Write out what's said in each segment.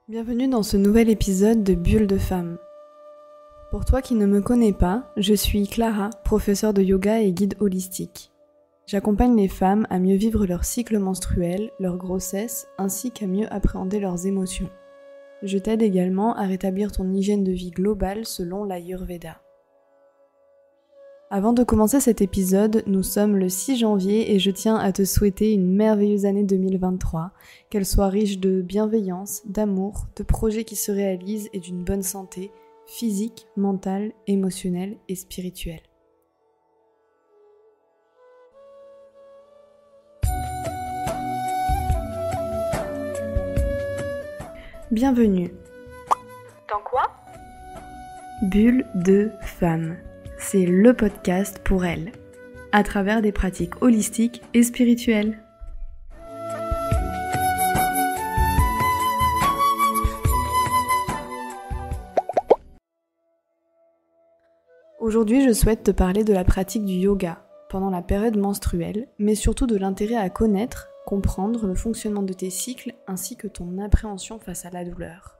Bienvenue dans ce nouvel épisode de Bulle de Femme. Pour toi qui ne me connais pas, je suis Clara, professeure de yoga et guide holistique. J'accompagne les femmes à mieux vivre leur cycle menstruel, leur grossesse, ainsi qu'à mieux appréhender leurs émotions. Je t'aide également à rétablir ton hygiène de vie globale selon l'Ayurveda. Avant de commencer cet épisode, nous sommes le 6 janvier et je tiens à te souhaiter une merveilleuse année 2023, qu'elle soit riche de bienveillance, d'amour, de projets qui se réalisent et d'une bonne santé physique, mentale, émotionnelle et spirituelle. Bienvenue. Dans quoi ? Bulle de Femme. C'est le podcast pour elles, à travers des pratiques holistiques et spirituelles. Aujourd'hui, je souhaite te parler de la pratique du yoga pendant la période menstruelle, mais surtout de l'intérêt à connaître, comprendre le fonctionnement de tes cycles ainsi que ton appréhension face à la douleur.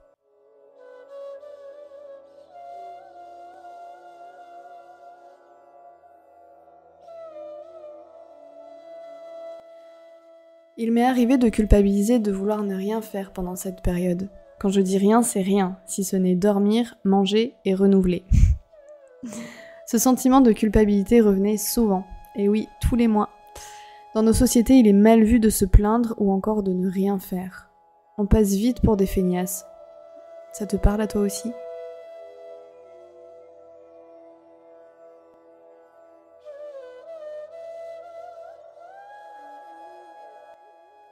Il m'est arrivé de culpabiliser de vouloir ne rien faire pendant cette période. Quand je dis rien, c'est rien, si ce n'est dormir, manger et renouveler. Ce sentiment de culpabilité revenait souvent, et oui, tous les mois. Dans nos sociétés, il est mal vu de se plaindre ou encore de ne rien faire. On passe vite pour des feignasses. Ça te parle à toi aussi ?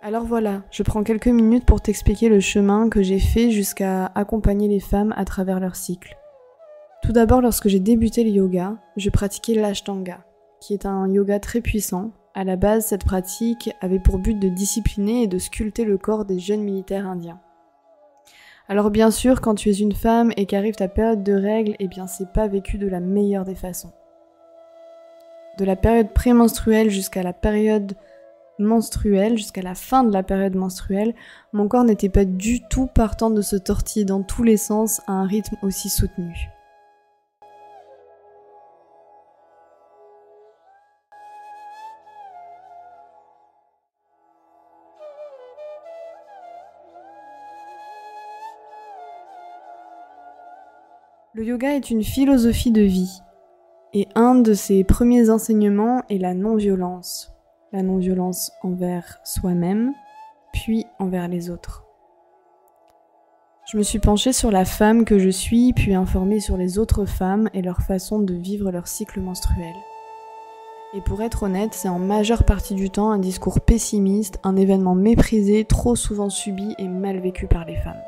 Alors voilà, je prends quelques minutes pour t'expliquer le chemin que j'ai fait jusqu'à accompagner les femmes à travers leur cycle. Tout d'abord, lorsque j'ai débuté le yoga, je pratiquais l'Ashtanga, qui est un yoga très puissant. À la base, cette pratique avait pour but de discipliner et de sculpter le corps des jeunes militaires indiens. Alors bien sûr, quand tu es une femme et qu'arrive ta période de règles, eh bien c'est pas vécu de la meilleure des façons. De la période prémenstruelle jusqu'à la période menstruelle, jusqu'à la fin de la période menstruelle, mon corps n'était pas du tout partant de se tortiller dans tous les sens à un rythme aussi soutenu. Le yoga est une philosophie de vie, et un de ses premiers enseignements est la non-violence. La non-violence envers soi-même, puis envers les autres. Je me suis penchée sur la femme que je suis, puis informée sur les autres femmes et leur façon de vivre leur cycle menstruel. Et pour être honnête, c'est en majeure partie du temps un discours pessimiste, un événement méprisé, trop souvent subi et mal vécu par les femmes.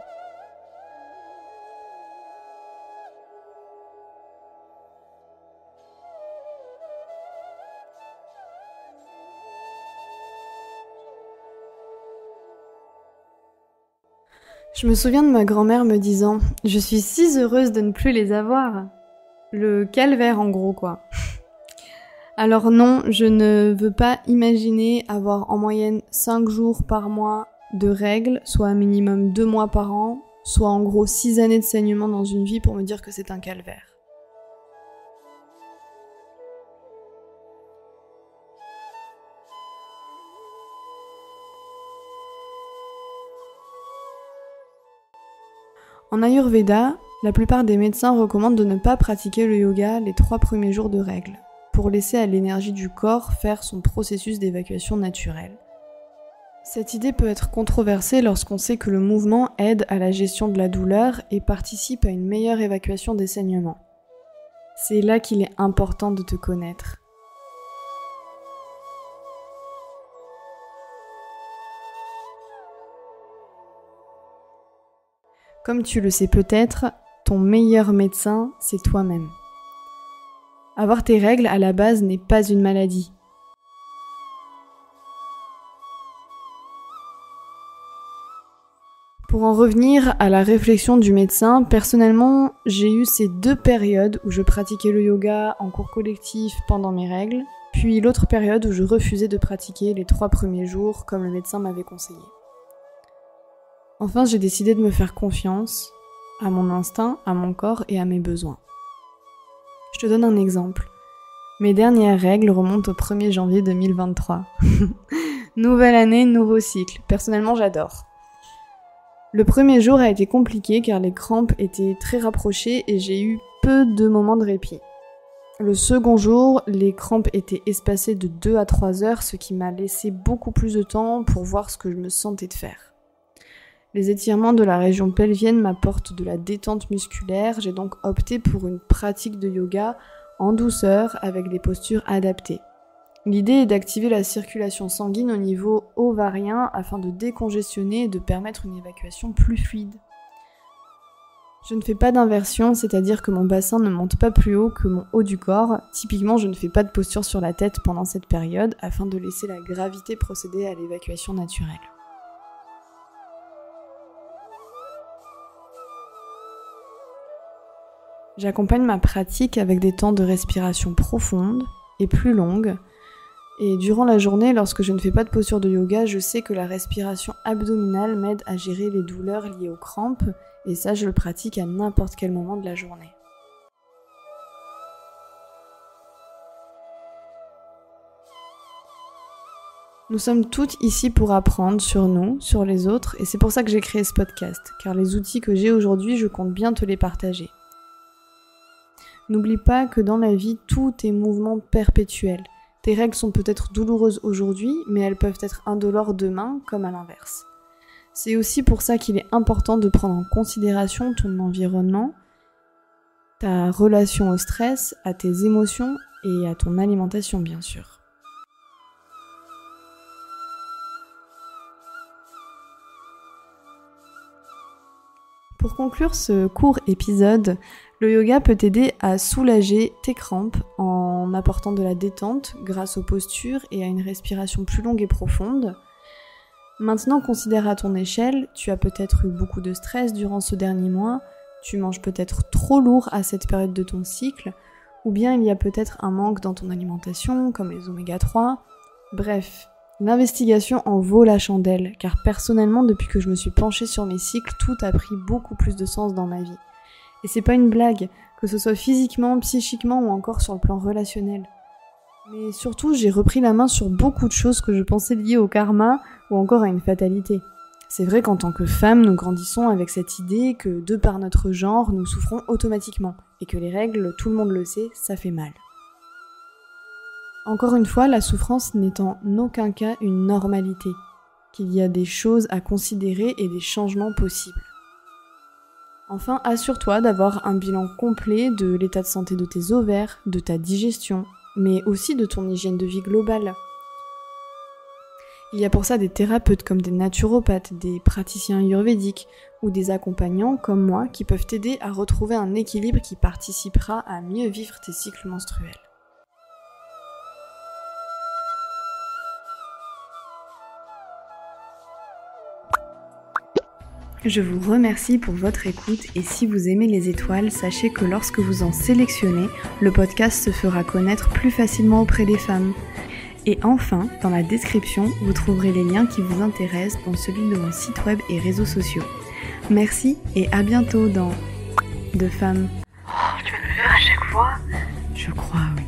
Je me souviens de ma grand-mère me disant « Je suis si heureuse de ne plus les avoir !» Le calvaire en gros quoi. Alors non, je ne veux pas imaginer avoir en moyenne 5 jours par mois de règles, soit un minimum 2 mois par an, soit en gros 6 années de saignement dans une vie pour me dire que c'est un calvaire. En Ayurveda, la plupart des médecins recommandent de ne pas pratiquer le yoga les 3 premiers jours de règles, pour laisser à l'énergie du corps faire son processus d'évacuation naturelle. Cette idée peut être controversée lorsqu'on sait que le mouvement aide à la gestion de la douleur et participe à une meilleure évacuation des saignements. C'est là qu'il est important de te connaître. Comme tu le sais peut-être, ton meilleur médecin, c'est toi-même. Avoir tes règles à la base n'est pas une maladie. Pour en revenir à la réflexion du médecin, personnellement, j'ai eu ces 2 périodes où je pratiquais le yoga en cours collectif pendant mes règles, puis l'autre période où je refusais de pratiquer les 3 premiers jours comme le médecin m'avait conseillé. Enfin, j'ai décidé de me faire confiance à mon instinct, à mon corps et à mes besoins. Je te donne un exemple. Mes dernières règles remontent au 1er janvier 2023. Nouvelle année, nouveau cycle. Personnellement, j'adore. Le premier jour a été compliqué car les crampes étaient très rapprochées et j'ai eu peu de moments de répit. Le second jour, les crampes étaient espacées de 2 à 3 heures, ce qui m'a laissé beaucoup plus de temps pour voir ce que je me sentais de faire. Les étirements de la région pelvienne m'apportent de la détente musculaire, j'ai donc opté pour une pratique de yoga en douceur avec des postures adaptées. L'idée est d'activer la circulation sanguine au niveau ovarien afin de décongestionner et de permettre une évacuation plus fluide. Je ne fais pas d'inversion, c'est-à-dire que mon bassin ne monte pas plus haut que mon haut du corps. Typiquement, je ne fais pas de posture sur la tête pendant cette période afin de laisser la gravité procéder à l'évacuation naturelle. J'accompagne ma pratique avec des temps de respiration profonde et plus longues. Et durant la journée, lorsque je ne fais pas de posture de yoga, je sais que la respiration abdominale m'aide à gérer les douleurs liées aux crampes, et ça, je le pratique à n'importe quel moment de la journée. Nous sommes toutes ici pour apprendre sur nous, sur les autres, et c'est pour ça que j'ai créé ce podcast, car les outils que j'ai aujourd'hui, je compte bien te les partager. N'oublie pas que dans la vie, tout est mouvement perpétuel. Tes règles sont peut-être douloureuses aujourd'hui, mais elles peuvent être indolores demain, comme à l'inverse. C'est aussi pour ça qu'il est important de prendre en considération ton environnement, ta relation au stress, à tes émotions et à ton alimentation, bien sûr. Pour conclure ce court épisode, le yoga peut t'aider à soulager tes crampes en apportant de la détente grâce aux postures et à une respiration plus longue et profonde. Maintenant, considère à ton échelle, tu as peut-être eu beaucoup de stress durant ce dernier mois, tu manges peut-être trop lourd à cette période de ton cycle, ou bien il y a peut-être un manque dans ton alimentation, comme les oméga 3. Bref, l'investigation en vaut la chandelle, car personnellement, depuis que je me suis penchée sur mes cycles, tout a pris beaucoup plus de sens dans ma vie. Et c'est pas une blague, que ce soit physiquement, psychiquement ou encore sur le plan relationnel. Mais surtout, j'ai repris la main sur beaucoup de choses que je pensais liées au karma ou encore à une fatalité. C'est vrai qu'en tant que femme, nous grandissons avec cette idée que, de par notre genre, nous souffrons automatiquement, et que les règles, tout le monde le sait, ça fait mal. Encore une fois, la souffrance n'est en aucun cas une normalité, qu'il y a des choses à considérer et des changements possibles. Enfin, assure-toi d'avoir un bilan complet de l'état de santé de tes ovaires, de ta digestion, mais aussi de ton hygiène de vie globale. Il y a pour ça des thérapeutes comme des naturopathes, des praticiens ayurvédiques ou des accompagnants comme moi qui peuvent t'aider à retrouver un équilibre qui participera à mieux vivre tes cycles menstruels. Je vous remercie pour votre écoute et si vous aimez les étoiles, sachez que lorsque vous en sélectionnez, le podcast se fera connaître plus facilement auprès des femmes. Et enfin, dans la description, vous trouverez les liens qui vous intéressent, dont celui de mon site web et réseaux sociaux. Merci et à bientôt dans De Femmes. Oh, tu vas me le faire à chaque fois ? Je crois, oui.